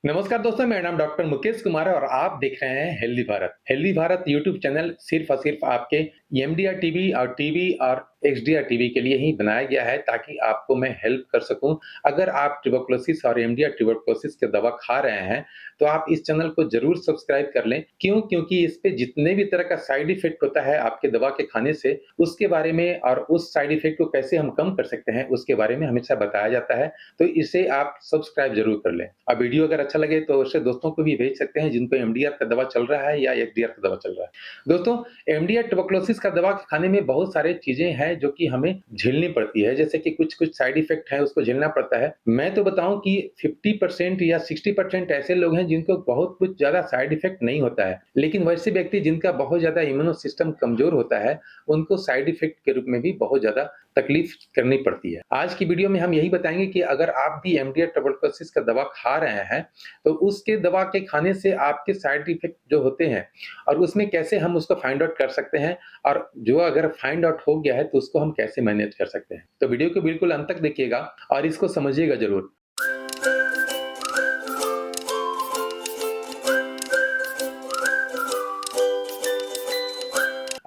नमस्कार दोस्तों, मेरा नाम डॉक्टर मुकेश कुमार है और आप देख रहे हैं healthy Bharat. Healthy Bharat YouTube channel सिर्फ और सिर्फ आपके एमडीआर टीबी और टीबी और एक्सडीआर टीबी के लिए ही बनाया गया है ताकि आपको मैं हेल्प कर सकूं। अगर आप ट्यूबरकुलोसिस और एमडीआर ट्यूबरकुलोसिस की दवा खा रहे हैं तो आप इस चैनल को जरूर सब्सक्राइब कर लें। क्यों? क्योंकि इस पे जितने भी तरह का साइड इफेक्ट होता है आपके दवा के खाने से, उसके बारे में और उस साइड इफेक्ट को कैसे हम कम कर सकते हैं उसके बारे में हमेशा बताया जाता है। तो इसे आप सब्सक्राइब जरूर कर लें। अब वीडियो अगर अच्छा लगे तो उसे दोस्तों को भी भेज सकते हैं जिनको एमडीआर का दवा चल रहा है या एक्सडीआर का दवा चल रहा है। दोस्तों, एमडीआर ट्यूबरकुलोसिस का दवा खाने में बहुत सारे चीजें हैं जो कि हमें झेलनी पड़ती है, जैसे कि कुछ साइड इफेक्ट है उसको झेलना पड़ता है। मैं तो बताऊं कि 50% या 60% ऐसे लोग हैं जिनको बहुत कुछ ज्यादा साइड इफेक्ट नहीं होता है, लेकिन वैसे व्यक्ति जिनका बहुत ज्यादा इम्यूनो सिस्टम कमजोर होता है उनको साइड इफेक्ट के रूप में भी बहुत ज्यादा तकलीफ करनी पड़ती है। आज की वीडियो में हम यही बताएंगे कि अगर आप भी एमडीआर ट्यूबरकुलोसिस का दवा खा रहे हैं तो उसके दवा के खाने से आपके साइड इफेक्ट जो होते हैं और उसमें कैसे हम उसको फाइंड आउट कर सकते हैं, और जो अगर फाइंड आउट हो गया है तो उसको हम कैसे मैनेज कर सकते हैं। तो वीडियो को बिल्कुल अंत तक देखिएगा और इसको समझिएगा जरूर।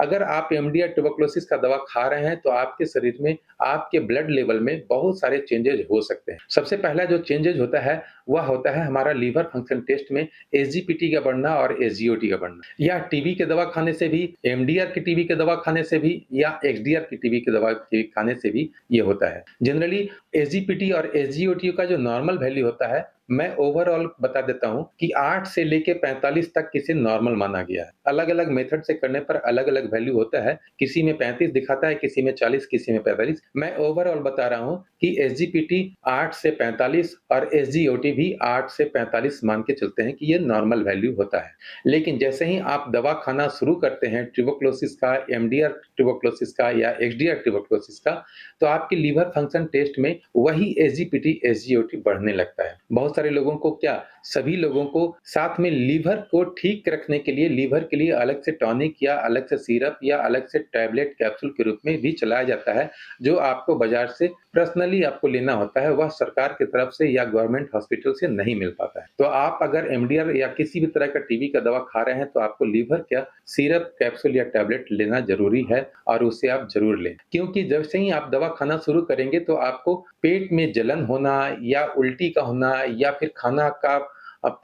अगर आप एमडीआर ट्यूबरकुलोसिस का दवा खा रहे हैं तो आपके शरीर में, आपके ब्लड लेवल में बहुत सारे चेंजेज हो सकते हैं। सबसे पहला जो चेंजेज होता है वह होता है हमारा लीवर फंक्शन टेस्ट में एसजीपीटी का बढ़ना और एसजीओटी का बढ़ना। या टीबी के दवा खाने से भी, एमडीआर की टीबी के दवा खाने से भी या एक्सडीआर की टीबी के दवा के खाने से भी ये होता है। जनरली एसजीपीटी और एसजीओटी का जो नॉर्मल वैल्यू होता है, मैं ओवरऑल बता देता हूं कि 8 से लेके 45 तक इसे नॉर्मल माना गया है। अलग-अलग मेथड से करने पर अलग-अलग वैल्यू होता है। किसी में 35 दिखाता है, किसी में 40, किसी में 45। मैं ओवरऑल बता रहा हूं कि एसजीपीटी 8 से 45 और एसजीओटी भी 8 से 45 मान के चलते हैं कि ये नॉर्मल वैल्यू होता है। लेकिन जैसे ही आप दवा खाना शुरू करते हैं ट्यूबरकुलोसिस का, एमडीआर ट्यूबरकुलोसिस का या एक्सडीआर ट्यूबरकुलोसिस का, तो आपके लीवर फंक्शन टेस्ट में वही एसजीपीटी, एसजीओटी बढ़ने लगता है। बहुत सारे लोगों को क्या, सभी लोगों को साथ में लीवर को ठीक रखने के लिए, लीवर के लिए अलग से टॉनिक या अलग से सिरप या अलग से टैबलेट कैप्सूल के रूप में भी चलाया जाता है, जो आपको बाजार से पर्सनली आपको लेना होता है। वह सरकार की तरफ से या गवर्नमेंट हॉस्पिटल से नहीं मिल पाता है। तो आप अगर एमडीआर या किसी भी तरह का टीबी का दवा खा रहे हैं तो आपको लीवर क्या, सिरप, कैप्सूल या टैबलेट लेना जरूरी है और उसे आप जरूर लें। क्योंकि जैसे ही आप दवा खाना शुरू करेंगे तो आपको पेट में जलन होना या उल्टी का होना या फिर खाना का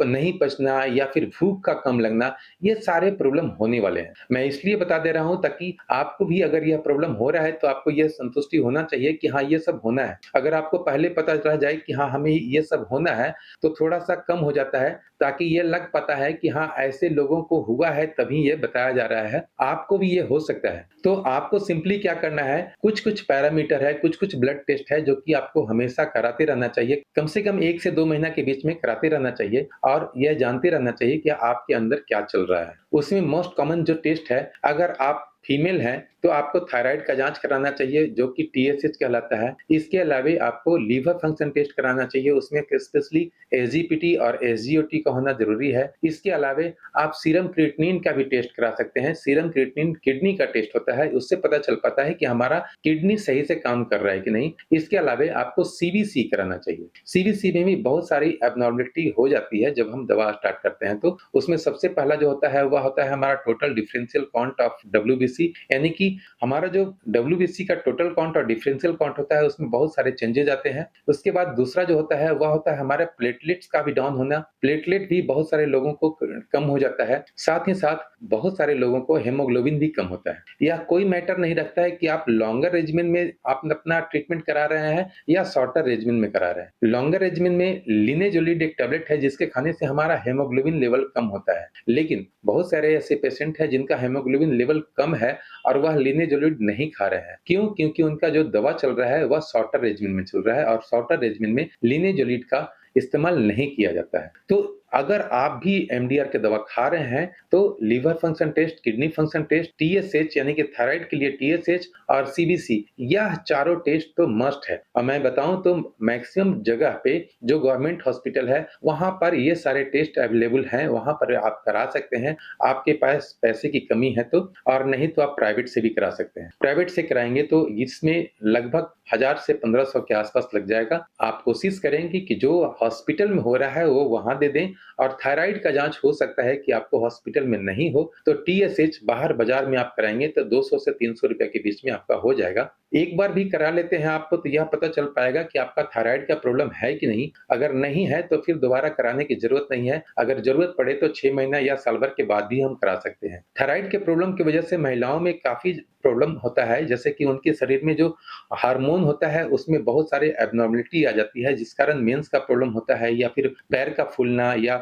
नहीं पचना या फिर भूख का कम लगना, ये सारे प्रॉब्लम होने वाले हैं। मैं इसलिए बता दे रहा हूं ताकि आपको भी अगर यह प्रॉब्लम हो रहा है तो आपको यह संतुष्टि होना चाहिए कि हाँ, ये सब होना है। अगर आपको पहले पता रह जाए कि हाँ, हमें ये सब होना है तो थोड़ा सा कम हो जाता है, ताकि ये लग पाता है कि हाँ, ऐसे लोगों को हुआ है तभी ये बताया जा रहा है, आपको भी ये हो सकता है। तो आपको सिंपली क्या करना है, कुछ-कुछ पैरामीटर है, कुछ-कुछ ब्लड टेस्ट है जो कि आपको हमेशा कराते रहना चाहिए। कम से कम 1 से 2 महीना के बीच में कराते रहना चाहिए और यह जानते रहना चाहिए कि आपके अंदर क्या चल रहा है। उसमें मोस्ट कॉमन जो टेस्ट है, अगर आप फीमेल हैं तो आपको थायराइड का जाँच कराना चाहिए जो कि टीएसएच कहलाता है। इसके अलावे आपको लीवर फंक्शन टेस्ट कराना चाहिए, उसमें स्पेशली एसजीपीटी और एसजीओटी का होना ज़रूरी है। इसके अलावे आप सीरम क्रिएटिनिन का भी टेस्ट करा सकते हैं। सीरम क्रिएटिनिन किडनी का टेस्ट होता है, उससे पता चल पाता है कि हमारा किडनी सही से काम कर रहा है कि नहीं। इसके अलावे आपको सीबीसी कराना चाहिए। सीबीसी में भी बहुत सारी एब्नॉर्मलिटी हो जाती है जब हम दवा स्टार्ट करते हैं तो। उसमें सबसे पहला जो होता है वह होता है हमारा total differential count of WBC, यानी कि हमारा जो डब्ल्यूबीसी का टोटल काउंट और डिफरेंशियल काउंट होता है उसमें बहुत सारे चेंजेज आते हैं। उसके बाद दूसरा जो होता है वह होता है हमारे प्लेटलेट्स का भी डाउन होना। प्लेटलेट भी बहुत सारे लोगों को कम हो जाता है। साथ ही साथ बहुत सारे लोगों को हेमोग्लोबिन भी कम होता है। यह कोई मैटर नहीं रखता है कि आप लॉन्गर रेजिमेन में आप अपना ट्रीटमेंट करा रहे हैं या शॉर्टर रेजिमेन में करा रहे हैं। लॉन्गर रेजिमेन में लिनेजोलिड एक टैबलेट है जिसके खाने से हमारा हेमोग्लोबिन लेवल कम होता है। लेकिन बहुत सारे ऐसे पेशेंट हैं जिनका हेमोग्लोबिन लेवल कम है और वह लिनेजोलिड नहीं खा रहे हैं। क्यों? क्योंकि उनका जो दवा चल रहा है वह शॉर्टर रेजिमेन में चल रहा है और शॉर्टर रेजिमेन में लिनेजोलिड का इस्तेमाल नहीं किया जाता है। तो अगर आप भी एमडीआर की दवा खा रहे हैं, तो liver function test, kidney function test, TSH यानी कि थायराइड के लिए टीएसएच और सीबीसी, यह चारों टेस्ट तो मस्ट है। और मैं बताऊँ तो मैक्सिमम जगह पे जो गवर्नमेंट हॉस्पिटल है, वहाँ पर ये सारे टेस्ट अवेलेबल हैं, वहाँ पर आप करा सकते हैं। आपके पास पैसे की कमी है तो, और नहीं तो आप प्राइवेट से भी करा सकते हैं। प्राइवेट से कराएँगे तो इसमें लगभग 1000 से 1500 के आस-पास लग जाएगा। आप कोशिश करेंगे कि जो हॉस्पिटल में हो रहा है वो वहाँ दे दें, और थायराइड का जाँच हो सकता है कि आपको हॉस्पिटल में नहीं हो, तो टीएसएच बाहर बाज़ार में आप कराएँगे तो 200 से 300 रुपए के बीच में आपका हो जाएगा। एक बार भी करा लेते हैं आपको तो यह पता चल पाएगा कि आपका थायराइड का प्रॉब्लम है कि नहीं। अगर नहीं है तो फिर दोबारा कराने की ज़रूरत नहीं है। अगर ज़रूरत पड़े तो 6 महीना या साल भर के बाद भी हम करा सकते हैं। थायराइड के प्रॉब्लम की वजह से महिलाओं में काफ़ी प्रॉब्लम होता है, जैसे कि उनके शरीर में जो हार्मोन होता है उसमें बहुत सारे एब्नॉर्मलिटी आ जाती है, जिस कारण मेंस का प्रॉब्लम होता है, या फिर पैर का फूलना, या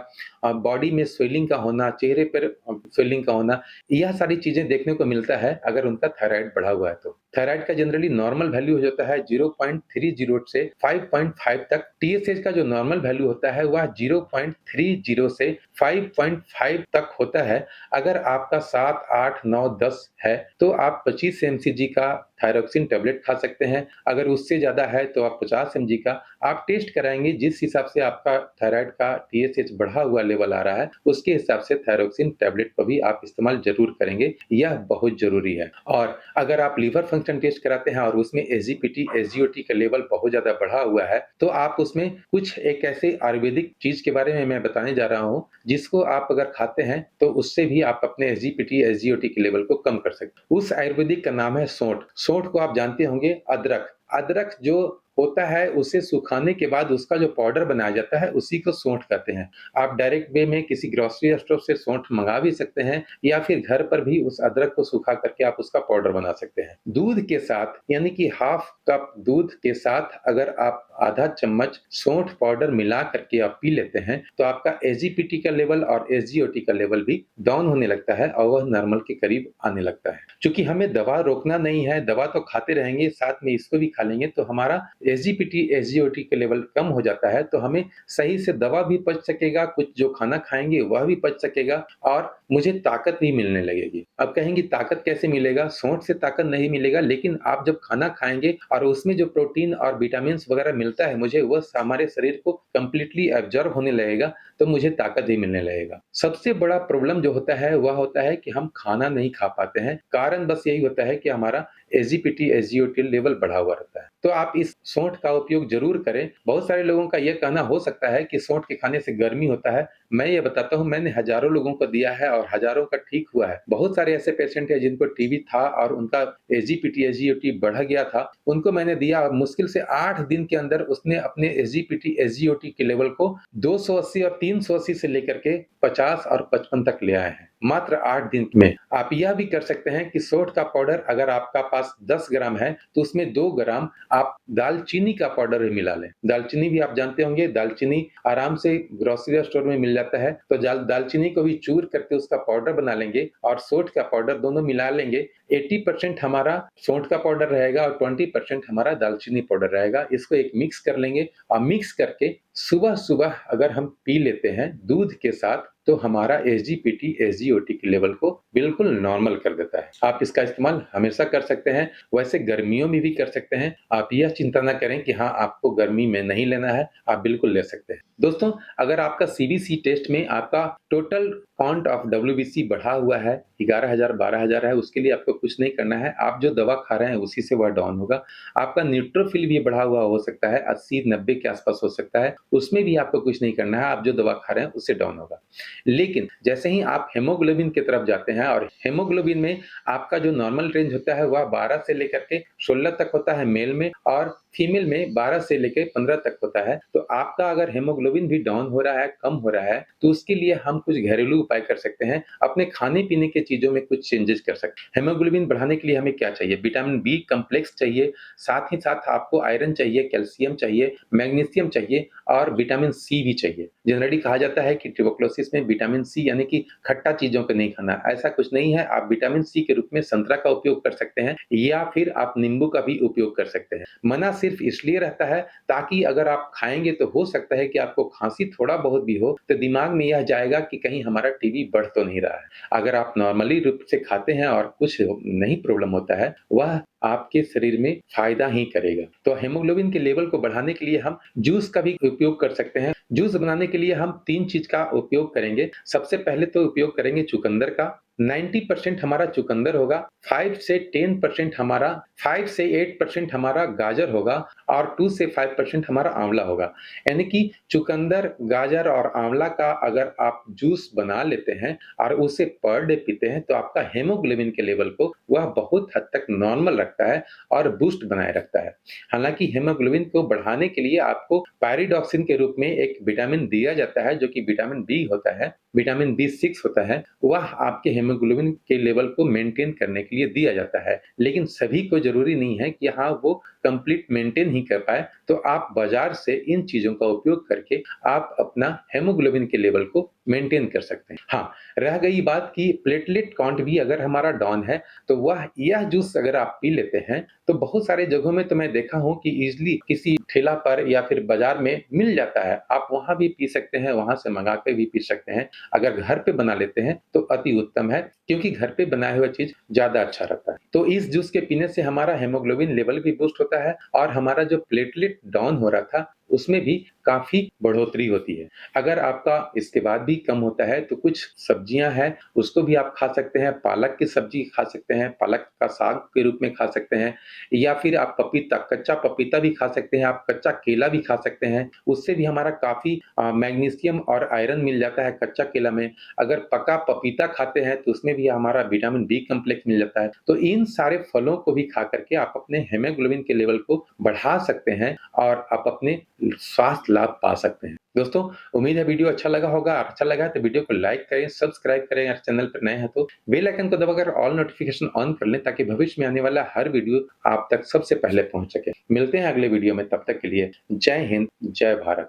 बॉडी में स्वेलिंग का होना, चेहरे पर स्वेलिंग का होना, यह सारी चीज़ें देखने को मिलता है अगर उनका थायराइड बढ़ा हुआ है तो। थायराइड का जनरली नॉर्मल वैल्यू हो जाता है 0.30 से 5.5 तक। टीएसएच का जो नॉर्मल वैल्यू होता है वह 0.30 से 5.5 तक होता है। अगर आपका 7, 8, 9, 10 है तो आप 25 एमसीजी का थायरोक्सिन टैबलेट खा सकते हैं। अगर उससे ज़्यादा है तो आप 50 एमजी का। आप टेस्ट कराएँगे जिस हिसाब से आपका थायराइड का टीएसएच बढ़ा हुआ लेवल आ रहा है, उसके हिसाब से थायरोक्सिन टैबलेट का भी आप इस्तेमाल ज़रूर करेंगे, यह बहुत ज़रूरी है। और अगर आप लिवर फंक्शन टेस्ट कराते हैं और उसमें एसजीपीटी, एसजीओटी का लेवल बहुत ज़्यादा बढ़ा हुआ है, तो आप उसमें कुछ एक ऐसे आयुर्वेदिक चीज़ के बारे में मैं बताने जा रहा हूँ, जिसको आप अगर खाते हैं, तो उससे भी आप अपने एसजीपीटी, एसजीओटी के लेवल को कम कर सकते हैं। उस आयुर्वेदिक का नाम है सोंठ। सोंठ को आप जानते होंगे, अदरक। अदरक जो होता है उसे सुखाने के बाद उसका जो पाउडर बनाया जाता है उसी को सोंठ कहते हैं। आप डायरेक्ट वे में किसी ग्रोसरी स्टोर से सोंठ मँगा भी सकते हैं, या फिर घर पर भी उस अदरक को सुखा करके आप उसका पाउडर बना सकते हैं। दूध के साथ यानी कि हाफ कप दूध के साथ अगर आप आधा चम्मच सोंठ पाउडर मिला करके आप पी लेते हैं, तो आपका एसजीपीटी का लेवल और एसजीओटी का लेवल भी डाउन होने लगता है और वह नॉर्मल के करीब आने लगता है। चूँकि हमें दवा रोकना नहीं है, दवा तो खाते रहेंगे, साथ में इसको भी खा लेंगे तो हमारा एसजीपीटी, एसजीओटी के लेवल कम हो जाता है, तो हमें सही से दवा भी पच सकेगा, कुछ जो खाना खाएँगे वह भी पच सकेगा, और मुझे ताकत भी मिलने लगेगी। अब कहेंगे ताकत कैसे मिलेगा? सोंठ से ताकत नहीं मिलेगा, लेकिन आप जब खाना खाएँगे और उसमें जो प्रोटीन और विटामिन्स वगैरह मिलता है मुझे, वह हमारे शरीर को कंप्लीटली एब्ज़ॉर्ब होने लगेगा, तो मुझे ताकत भी मिलने लगेगा। सबसे बड़ा प्रॉब्लम जो होता है वह होता है कि हम खाना नहीं खा पाते हैं। कारण बस यही होता है कि हमारा एसजीपीटी, एसजीओटी लेवल बढ़ा हुआ रहता है। तो आप इस सोंठ का उपयोग ज़रूर करें। बहुत सारे लोगों का यह कहना हो सकता है कि सोंठ के खाने से गर्मी होता है। मैं ये बताता हूँ, मैंने हज़ारों लोगों को दिया है और हज़ारों का ठीक हुआ है। बहुत सारे ऐसे पेशेंट हैं जिनको टीबी था और उनका एसजीपीटी, एसजीओटी बढ़ गया था। उनको मैंने दिया और मुश्किल से 8 दिन के अंदर उसने अपने एसजीपीटी, एसजीओटी के लेवल को 280 और 380 से लेकर के 50 और 55 तक ले आए हैं। मात्र 8 दिन में। आप यह भी कर सकते हैं कि सोंठ का पाउडर अगर आपका पास 10 ग्राम है, तो उसमें 2 ग्राम आप दालचीनी का पाउडर भी मिला लें। दालचीनी भी आप जानते होंगे, दालचीनी आराम से ग्रोसरी स्टोर में मिल जाता है, तो दालचीनी को भी चूर करके उसका पाउडर बना लेंगे और सोंठ का पाउडर दोनों मिला लेंगे। 80% हमारा सोंठ का पाउडर रहेगा और 20% हमारा दालचीनी पाउडर रहेगा। इसको एक मिक्स कर लेंगे और मिक्स करके सुबह-सुबह अगर हम पी लेते हैं दूध के साथ, तो हमारा एसजीपीटी, एसजीओटी के लेवल को बिल्कुल नॉर्मल कर देता है। आप इसका इस्तेमाल हमेशा कर सकते हैं, वैसे गर्मियों में भी कर सकते हैं। आप यह चिंता ना करें कि हाँ, आपको गर्मी में नहीं लेना है, आप बिल्कुल ले सकते हैं। दोस्तों, अगर आपका सीबीसी टेस्ट में आपका टोटल काउंट ऑफ डब्ल्यूबीसी बढ़ा हुआ है, 11,000, 12,000 है, उसके लिए आपको कुछ नहीं करना है। आप जो दवा खा रहे हैं उसी से वह डाउन होगा। आपका न्यूट्रोफिल भी बढ़ा हुआ हो सकता है, 80-90 के आस-पास हो सकता है, उसमें भी आपको कुछ नहीं करना है। आप जो दवा खा रहे हैं उससे डाउन होगा। लेकिन जैसे ही आप हीमोग्लोबिन की तरफ जाते हैं, और हीमोग्लोबिन में आपका जो नॉर्मल रेंज होता है वह 12 से लेकर के 16 तक होता है मेल में, और फीमेल में 12 से लेके 15 तक होता है। तो आपका अगर हीमोग्लोबिन भी डाउन हो रहा है, कम हो रहा है, तो उसके लिए हम कुछ घरेलू उपाय कर सकते हैं। अपने खाने-पीने की चीज़ों में कुछ चेंजेस कर सकते हैं। हीमोग्लोबिन बढ़ाने के लिए हमें क्या चाहिए? विटामिन बी कॉम्प्लेक्स चाहिए, साथ ही साथ आपको आयरन चाहिए, कैल्शियम चाहिए, मैग्नीशियम चाहिए और विटामिन सी भी चाहिए। जनरली कहा जाता है कि ट्यूबरकुलोसिस में विटामिन सी यानी कि खट्टा चीज़ों को नहीं खाना, ऐसा कुछ नहीं है। आप विटामिन सी के रूप में संतरा का उपयोग कर सकते हैं, या फिर आप नींबू का भी उपयोग कर सकते हैं। मना सिर्फ सिर्फ़ इसलिए रहता है ताकि अगर आप खाएँगे तो हो सकता है कि आपको खाँसी थोड़ा बहुत भी हो, तो दिमाग में यह जाएगा कि कहीं हमारा टीबी बढ़ तो नहीं रहा है। अगर आप नॉर्मली रूप से खाते हैं और कुछ नहीं प्रॉब्लम होता है, वह आपके शरीर में फ़ायदा ही करेगा। तो हीमोग्लोबिन के लेवल को बढ़ाने के लिए हम जूस का भी उपयोग कर सकते हैं। जूस बनाने के लिए हम 3 चीज़ का उपयोग करेंगे। सबसे पहले तो उपयोग करेंगे चुकंदर का, 90% हमारा चुकंदर होगा, 5 से 8% हमारा गाजर होगा और 2 से 5% हमारा आँवला होगा। यानी कि चुकंदर, गाजर और आँवला का अगर आप जूस बना लेते हैं और उसे पर डे पीते हैं, तो आपका हीमोग्लोबिन के लेवल को वह बहुत हद तक नॉर्मल रखता है और बूस्ट बनाए रखता है। हालाँकि हीमोग्लोबिन को बढ़ाने के लिए आपको पायरिडॉक्सिन के रूप में एक विटामिन दिया जाता है, जो कि विटामिन बी होता है, विटामिन बी6 होता है, वह आपके हीमोग्लोबिन के लेवल को मेंटेन करने के लिए दिया जाता है। लेकिन सभी को ज़रूरी नहीं है कि हाँ, वो कंप्लीट मेंटेन ही कर पाएँ, तो आप बाज़ार से इन चीज़ों का उपयोग करके आप अपना हीमोग्लोबिन के लेवल को मेंटेन कर सकते हैं। हाँ, रह गई बात कि प्लेटलेट काउंट भी अगर हमारा डाउन है, तो यह जूस अगर आप पी लेते हैं, तो बहुत सारे जगहों में तो मैं देखा हूँ कि ईज़िली किसी ठेला पर या फिर बाज़ार में मिल जाता है। आप वहाँ भी पी सकते हैं, वहाँ से मँगा के भी पी सकते हैं। अगर घर पे बना लेते हैं, तो अति उत्तम है, क्योंकि घर पे बनाया हुआ चीज़ ज़्यादा अच्छा रहता है। तो इस जूस के पीने से हमारा हीमोग्लोबिन लेवल भी बूस्ट होता है और हमारा जो प्लेटलेट डाउन हो रहा था, उसमें भी काफ़ी बढ़ोतरी होती है। अगर आपका इसके बाद भी कम होता है, तो कुछ सब्जियाँ हैं, उसको भी आप खा सकते हैं। पालक की सब्ज़ी खा सकते हैं, पालक का साग के रूप में खा सकते हैं या फिर आप कच्चा पपीता भी खा सकते हैं, आप कच्चा केला भी खा सकते हैं। उससे भी हमारा काफ़ी मैग्नीशियम और आयरन मिल जाता है कच्चा केला में। अगर पका पपीता खाते हैं, तो उसमें भी हमारा विटामिन बी कॉम्प्लेक्स मिल जाता है। तो इन सारे फलों को भी खा कर के आप अपने हीमोग्लोबिन के लेवल को बढ़ा सकते हैं और आप अपने स्वास्थ्य लाभ पा सकते हैं। दोस्तों, उम्मीद है वीडियो अच्छा लगा होगा। अच्छा लगा है तो वीडियो को लाइक करें, सब्सक्राइब करें अगर चैनल पर नए हैं तो। बेल आइकन को दबाकर ऑल नोटिफ़िकेशन ऑन कर लें ताकि भविष्य में आने वाला हर वीडियो आप तक सबसे पहले पहुँच सके। मिलते हैं अगले वीडियो में, तब तक के लिए जय हिंद, जय भारत।